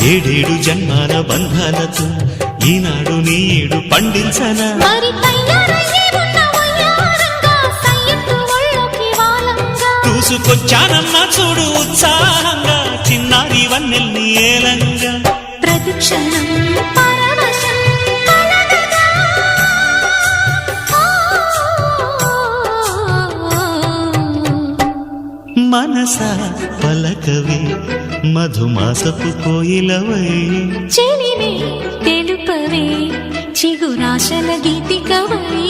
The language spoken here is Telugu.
ఏడేడు జన్మాల బంధాలతో ఈనాడు నీడు పండించనా మరి తయారయ్యే ఉన్న వయ్యారంగా సయ్యత్తు ఒళ్ళోకి వాలంగా చూసుకొచ్చానమ్మా చూడు ఉత్సాహంగా చిన్నారి వన్నెల్ని ఏలంగా ప్రతిక్షణం పరవశం కలగగా మనసా పలకవే మధుమాసపు కోయిలవై చెలివే తెలుపవే చిగురాశల గీతికవై